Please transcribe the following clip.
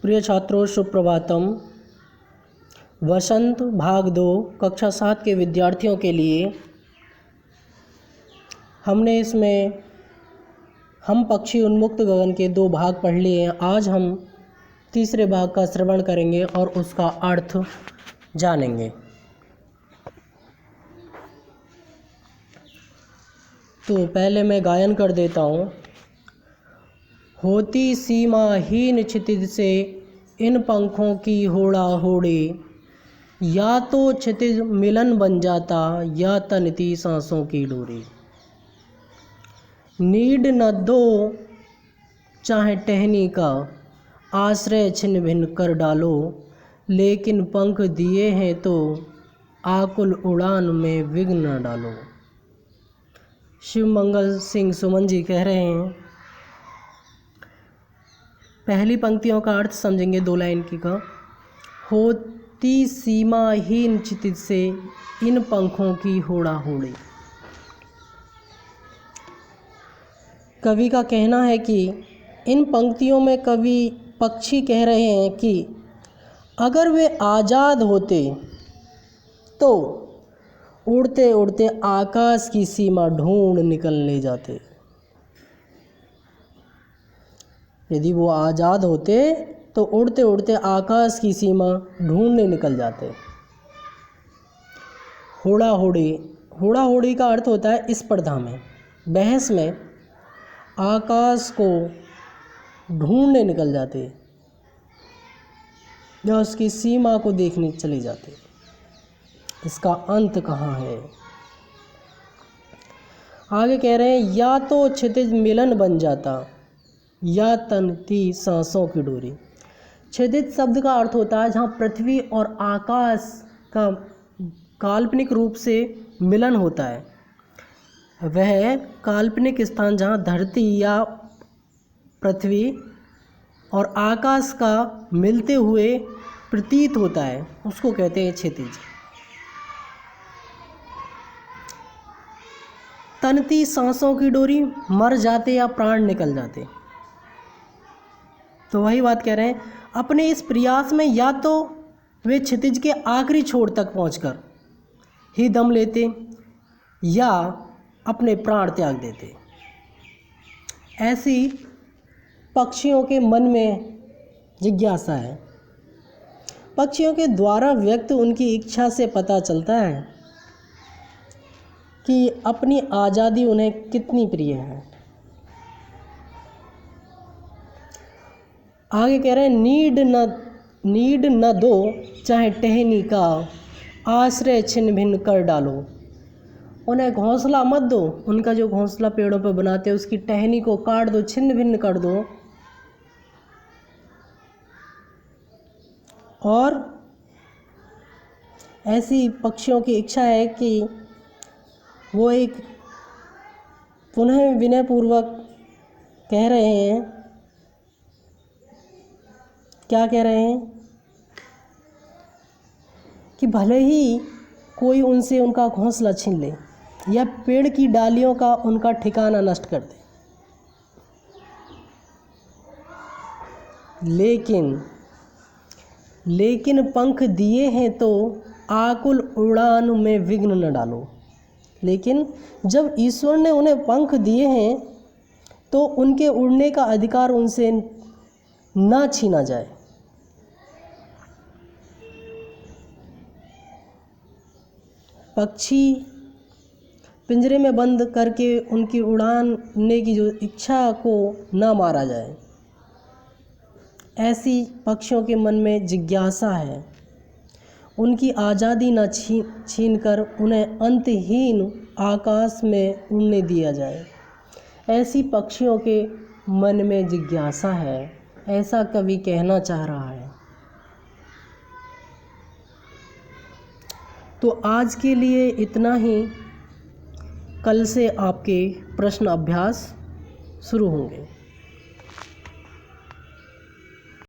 प्रिय छात्रों, सुप्रभातम। वसंत भाग 2 कक्षा 7 के विद्यार्थियों के लिए हमने इसमें हम पक्षी उन्मुक्त गगन के 2 भाग पढ़ लिए हैं। आज हम तीसरे भाग का श्रवण करेंगे और उसका अर्थ जानेंगे। तो पहले मैं गायन कर देता हूँ। होती सीमाहीन क्षितिज से इन पंखों की होड़ा होड़ी, या तो क्षितिज मिलन बन जाता या तनती सांसों की डोरी। नीड न दो चाहे टहनी का, आश्रय छिन्न भिन्न कर डालो, लेकिन पंख दिए हैं तो आकुल उड़ान में विघ्न न डालो। शिवमंगल सिंह सुमन जी कह रहे हैं। पहली पंक्तियों का अर्थ समझेंगे 2 लाइन की का। होती सीमाहीन क्षितिज से इन पंखों की होड़ा होड़ी। कवि का कहना है कि इन पंक्तियों में कवि पक्षी कह रहे हैं कि अगर वे आज़ाद होते तो उड़ते उड़ते आकाश की सीमा ढूंढ निकलने जाते। यदि वो आज़ाद होते तो उड़ते उड़ते आकाश की सीमा ढूंढने निकल जाते। होड़ा होड़ी, होड़ा होड़ी का अर्थ होता है स्पर्धा में, बहस में आकाश को ढूंढने निकल जाते या उसकी सीमा को देखने चले जाते। इसका अंत कहाँ है? आगे कह रहे हैं, या तो क्षितिज मिलन बन जाता या तनती सांसों की डोरी। क्षितिज शब्द का अर्थ होता है जहाँ पृथ्वी और आकाश का काल्पनिक रूप से मिलन होता है। वह काल्पनिक स्थान जहाँ धरती या पृथ्वी और आकाश का मिलते हुए प्रतीत होता है, उसको कहते हैं क्षितिज। तनती सांसों की डोरी, मर जाते या प्राण निकल जाते। तो वही बात कह रहे हैं, अपने इस प्रयास में या तो वे क्षितिज के आखिरी छोर तक पहुंचकर ही दम लेते या अपने प्राण त्याग देते। ऐसी पक्षियों के मन में जिज्ञासा है। पक्षियों के द्वारा व्यक्त उनकी इच्छा से पता चलता है कि अपनी आज़ादी उन्हें कितनी प्रिय है। आगे कह रहे हैं, नीड न दो चाहे टहनी का, आश्रय छिन्न भिन्न कर डालो। उन्हें घोंसला मत दो, उनका जो घोंसला पेड़ों पर बनाते हैं उसकी टहनी को काट दो, छिन्न भिन्न कर दो। और ऐसी पक्षियों की इच्छा है कि वो एक पुनः विनयपूर्वक कह रहे हैं, क्या कह रहे हैं कि भले ही कोई उनसे उनका घोंसला छीन ले या पेड़ की डालियों का उनका ठिकाना नष्ट कर दे, लेकिन पंख दिए हैं तो आकुल उड़ान में विघ्न न डालो। लेकिन जब ईश्वर ने उन्हें पंख दिए हैं तो उनके उड़ने का अधिकार उनसे ना छीना जाए। पक्षी पिंजरे में बंद करके उनकी उड़ाने की जो इच्छा को ना मारा जाए, ऐसी पक्षियों के मन में जिज्ञासा है। उनकी आज़ादी न छीन कर उन्हें अंतहीन आकाश में उड़ने दिया जाए। ऐसी पक्षियों के मन में जिज्ञासा है, ऐसा कवि कहना चाह रहा है। तो आज के लिए इतना ही। कल से आपके प्रश्न अभ्यास शुरू होंगे।